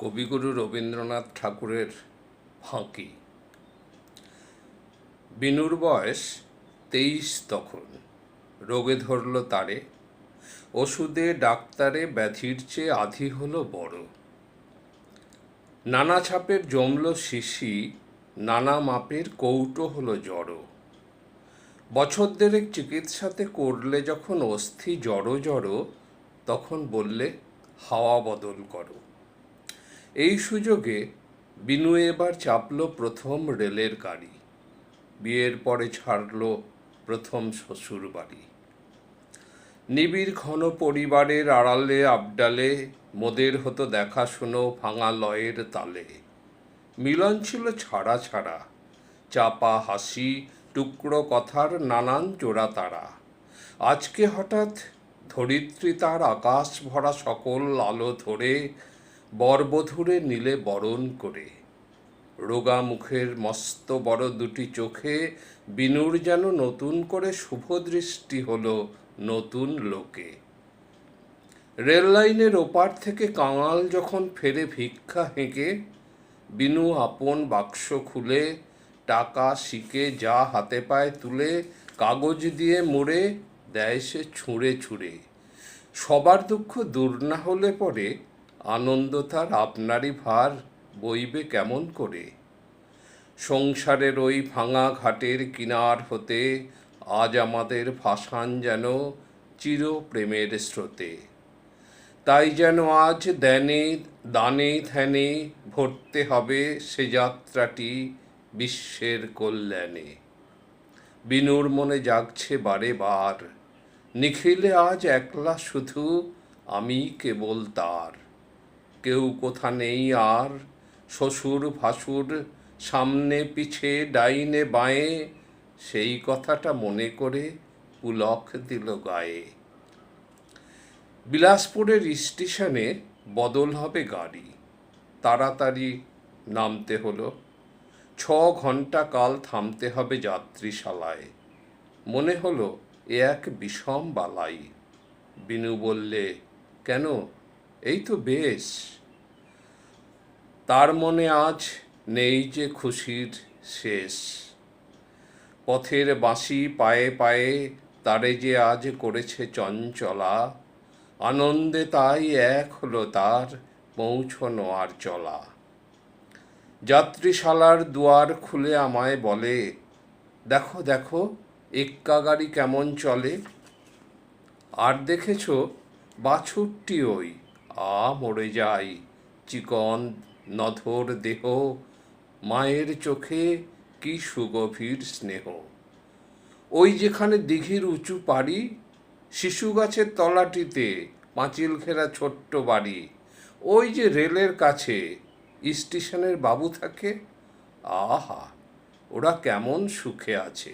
কবিগুরু রবীন্দ্রনাথ ঠাকুরের ফাঁকি। বিনুর বয়স 23 তখন। রোগে ধরল তারে, ওষুধে ডাক্তারে ব্যাধির চেয়ে আধি হলো বড়। নানা ছাপের জমল শিশি, নানা মাপের কৌটো হলো জড়ো। বছর দেড়েক চিকিৎসাতে করলে যখন অস্থি জড়ো জড়ো, তখন বললে হাওয়া বদল করো। এই সুযোগে বিনু এবার চাপল প্রথম রেলের গাড়ি। বিয়ের পরে ছাড়ল প্রথম শ্বশুর বাড়ি। নিবিড় ঘন পরিবারের আড়ালে আবডালে মোদের হতো দেখাশুনো ভাঙা লয়ের তালে। মিলন ছিল ছাড়া ছাড়া, চাপা হাসি, টুকরো কথার নানান জোড়া তারা। আজকে হঠাৎ ধরিত্রী তার আকাশ ভরা সকল আলো ধরে বরবধূরে নীলে বরণ করে। রোগা মুখের মস্ত বড় দুটি চোখে বিনুর যেন নতুন করে শুভদৃষ্টি হলো নতুন লোকে। রেল লাইনের ওপার থেকে কাঙাল যখন ফেরে ভিক্ষা হেঁকে, বিনু আপন বাক্স খুলে টাকা শিকে যা হাতে পায় তুলে কাগজ দিয়ে মুড়ে দেয় সে ছুঁড়ে ছুঁড়ে। সবার দুঃখ দূর না হলে পরে আনন্দ তার আপনারই ভার বইবে কেমন করে। সংসারের ওই ভাঙা ঘাটের কিনার হতে আজ আমাদের ভাসান যেন চির প্রেমের স্রোতে। তাই যেন আজ দানে ধ্যানে ভরতে হবে সে যাত্রাটি বিশ্বের কল্যাণে। বিনুর মনে জাগছে বারে বার, নিখিলে আজ একলা শুধু আমি কেবল তার। কেউ কোথা নেই আর, শ্বশুর ভাসুর সামনে পিছে ডাইনে বাঁয়ে, সেই কথাটা মনে করে পুলক দিল গায়ে। বিলাসপুরের স্টেশনে বদল হবে গাড়ি। তাড়াতাড়ি নামতে হলো। 6 ঘন্টা কাল থামতে হবে যাত্রীশালায়। মনে হলো এ এক বিষম বালাই। বিনু বললে, কেন, এই তো বেশ। তার মনে আজ নেই যে খুশির শেষ। পথের বাঁশি পায়ে পায়ে তারে যে আজ করেছে চঞ্চলা। আনন্দে তাই এক হলো তার পৌঁছনো আর চলা। যাত্রীশালার দুয়ার খুলে আমায় বলে, দেখো দেখো এক্কা গাড়ি কেমন চলে। আর দেখেছ বাছুরটি ওই মরে যায়, চিকন নধর দেহ, মায়ের চোখে কি সুগভীর স্নেহ। ওই যেখানে দিঘির উঁচু পাড়ি, শিশু গাছের তলাটিতে পাঁচিল ঘেরা ছোট্ট বাড়ি, ওই যে রেলের কাছে স্টেশনের বাবু থাকে, আহা ওরা কেমন সুখে আছে।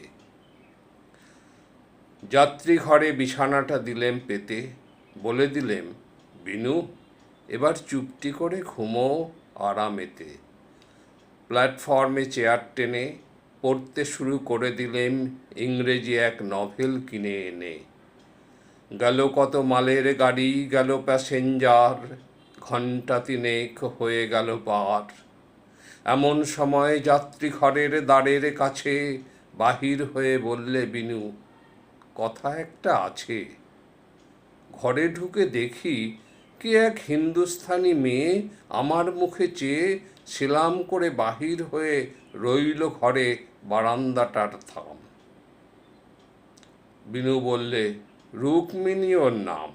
যাত্রী ঘরে বিছানাটা দিলেম পেতে, বলে দিলেম, বিনু এবার চুপটি করে ঘুমো আরামেতে। প্ল্যাটফর্মে চেয়ার টেনে পড়তে শুরু করে দিলেম ইংরেজি এক নভেল কিনে এনে। গেল কত মালের গাড়ি, গেল প্যাসেঞ্জার, ঘণ্টা 3 হয়ে গেল পার। এমন সময় যাত্রী ঘরের দ্বারের কাছে বাহির হয়ে বললে বিনু, কথা একটা আছে। ঘরে ঢুকে দেখি কি এক হিন্দুস্থানি মেয়ে আমার মুখে চেয়ে সেলাম করে বাহির হয়ে রইল ঘরে বারান্দাটার থাম। বিনু বললে, রুক্মিণী ওর নাম।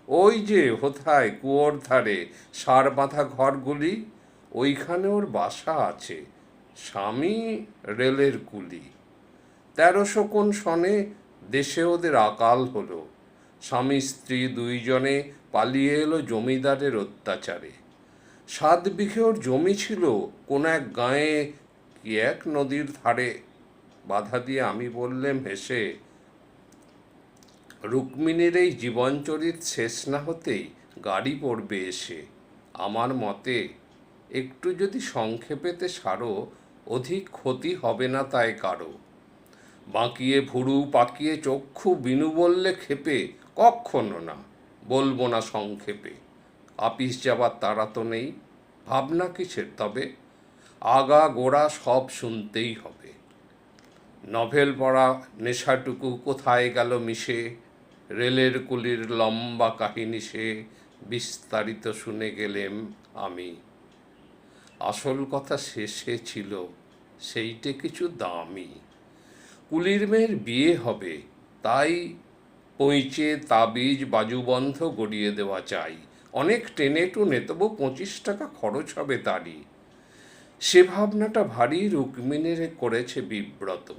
ওই যে হোথায় কুয়োর ধারে সার বাঁধা ঘরগুলি, ওইখানে ওর বাসা আছে। স্বামী রেলের কুলি। 1300 কোন সনে দেশে ওদের আকাল হলো। স্বামী স্ত্রী 2 জনে পালিয়ে এলো জমিদারের অত্যাচারে। 7 বিঘে ওর জমি ছিল কোন এক গাঁয়ে কি এক নদীর ধারে। বাধা দিয়ে আমি বললেম হেসে, রুক্মিণীর এই জীবনচরিত শেষ না হতেই গাড়ি পড়বে এসে। আমার মতে একটু যদি সংক্ষেপেতে সারো, অধিক ক্ষতি হবে না তাই কারো। বাঁকিয়ে ভুরু পাকিয়ে চক্ষু বিনু বললে ক্ষেপে, কক্ষনো না, বলবো না সংক্ষেপে। আপিস যাবার তাড়া তো নেই, ভাবনা কিসের তবে? আগা গোড়া সব শুনতেই হবে। নভেল পড়া নেশাটুকু কোথায় গেল মিশে, রেলের কুলির লম্বা কাহিনী সে বিস্তারিত শুনে গেলেম আমি। আসল কথা শেষে ছিল সেইটে কিছু দামি। কুলির মেয়ের বিয়ে হবে, তাই পইচে তাবিজ বাজুবন্ধ গড়িয়ে দেওয়া চাই। অনেক টেনে টুনে তবু 25 টাকা খরচ হবে তারই। সে ভাবনাটা ভারী রুক্মিণীর করেছে বিব্রত।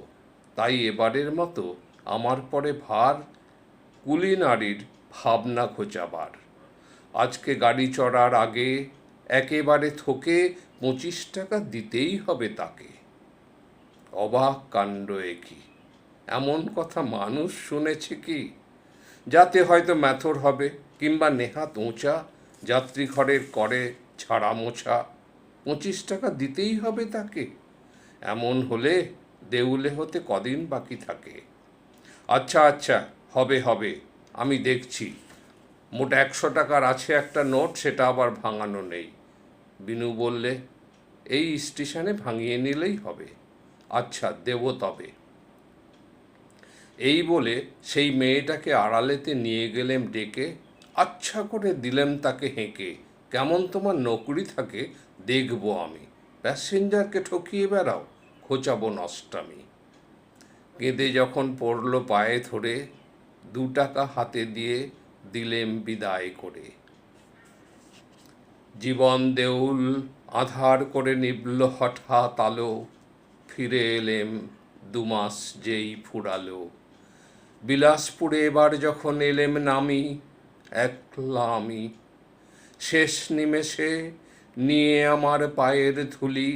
তাই এবারের মতো আমার পরে ভার কুলি নারীর ভাবনা ঘোচাবার। আজকে গাড়ি চড়ার আগে একেবারে থোকে 25 টাকা দিতেই হবে তাকে। অবাক কাণ্ড একি! এমন কথা মানুষ শুনেছে কি? যাতে হয়তো ম্যাথর হবে, কিংবা নেহাত উঁচা যাত্রী ঘরের করে ছাড়া মোছা, 25 টাকা দিতেই হবে তাকে। এমন হলে দেউলে হতে কদিন বাকি থাকে? আচ্ছা আচ্ছা, হবে হবে, আমি দেখছি। মোট 100 টাকার আছে একটা নোট, সেটা আবার ভাঙানো নেই। বিনু বললে, এই স্টেশনে ভাঙিয়ে নিলেই হবে। আচ্ছা, দেব তবে। এই বলে সেই মেয়েটাকে আড়ালেতে নিয়ে গেলেম ডেকে। আচ্ছা করে দিলেম তাকে হেঁকে, কেমন তোমার নকরি থাকে দেখবো আমি। প্যাসেঞ্জারকে ঠকিয়ে বেড়াও, খোঁচাবো নষ্টামি। কেঁদে যখন পড়ল পায়ে ধরে, 2 টাকা হাতে দিয়ে দিলেম বিদায় করে। জীবন দেউল আধার করে নিবল হঠাৎ আলো, ফিরে এলেম 2 মাস যেই ফুরালো। বিলাসপুরে এবার যখন এলেম নামি, একলা আমি। শেষ নিমেষে নিয়ে আমার পায়ের ধুলি,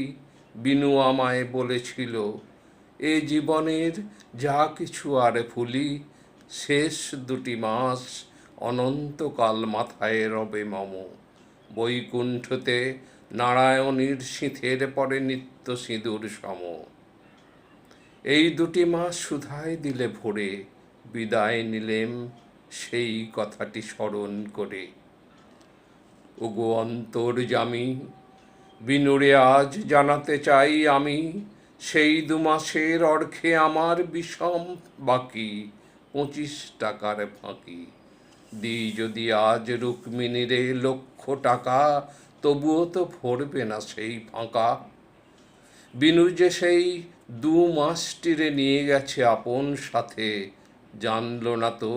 বিনু আমায় বলেছিল, এ জীবনের যা কিছু আর ভুলি, শেষ 2টি মাস অনন্তকাল মাথায় রবে মম। বৈকুণ্ঠতে নারায়ণীর সিঁথের পরে নিত্য সিঁদুর সম। এই 2টি মাস সুধায় দিলে ভরে, বিদায় নিলেম সেই কথাটি স্মরণ করে। ওগো অন্তর্যামী, বিনুরে আজ জানাতে চাই আমি, সেই 2 মাসের অর্ঘে আমার বিষম বাকি 25 টাকার ফাঁকি। দিই যদি আজ রুক্মিণীরে 1,00,000 টাকা, তবুও তো ভরবে না সেই ফাঁকা। বিনু যে সেই 2 মাসটিরে নিয়ে গেছে আপন সাথে, জানল না তো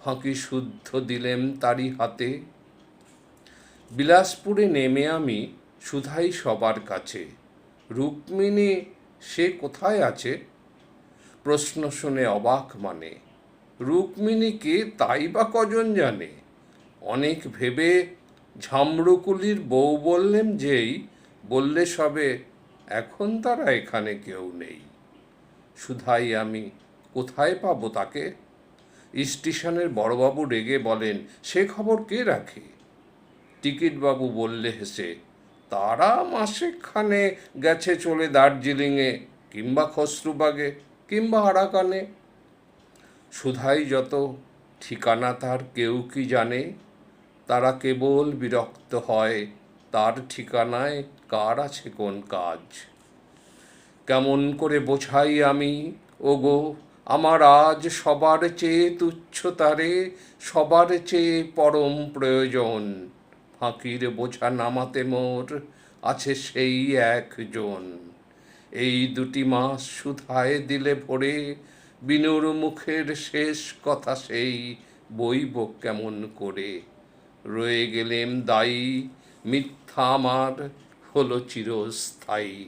ফাঁকি শুদ্ধ দিলেম তারই হাতে। বিলাসপুরে নেমে আমি শুধাই সবার কাছে, রুক্মিণী সে কোথায় আছে? প্রশ্ন শুনে অবাক মানে, রুক্মিণীকে তাই বা কজন জানে? অনেক ভেবে ঝামরুকুলির বউ বললেম যেই, বললে সবে, এখন তারা এখানে কেউ নেই। শুধাই আমি, কোথায় পাবো তাকে? স্টেশনের বড়বাবু রেগে বলেন, সে খবর কে রাখে? টিকিটবাবু বললে হেসে, তারা মাসেখানে গেছে চলে দার্জিলিংয়ে, কিংবা খসরুবাগে, কিংবা আরাকানে। শুধাই যত ঠিকানা তার কেউ কি জানে? তারা কেবল বিরক্ত হয় তার ঠিকানায় কার আছে কোন কাজ। কেমন করে বোঝাই আমি, ওগো আমার আজ সবার চেয়ে তুচ্ছ তারে, সবার চেয়ে পরম প্রয়োজন। ফাঁকির বোঝা নামাতে মোর আছে সেই একজন। এই 2টি মাস শুধায় দিলে ভরে, বিনুর মুখের শেষ কথা সেই বইব কেমন করে। রয়ে গেলেম দায়ী, মিথ্যা আমার হলো চিরস্থায়ী।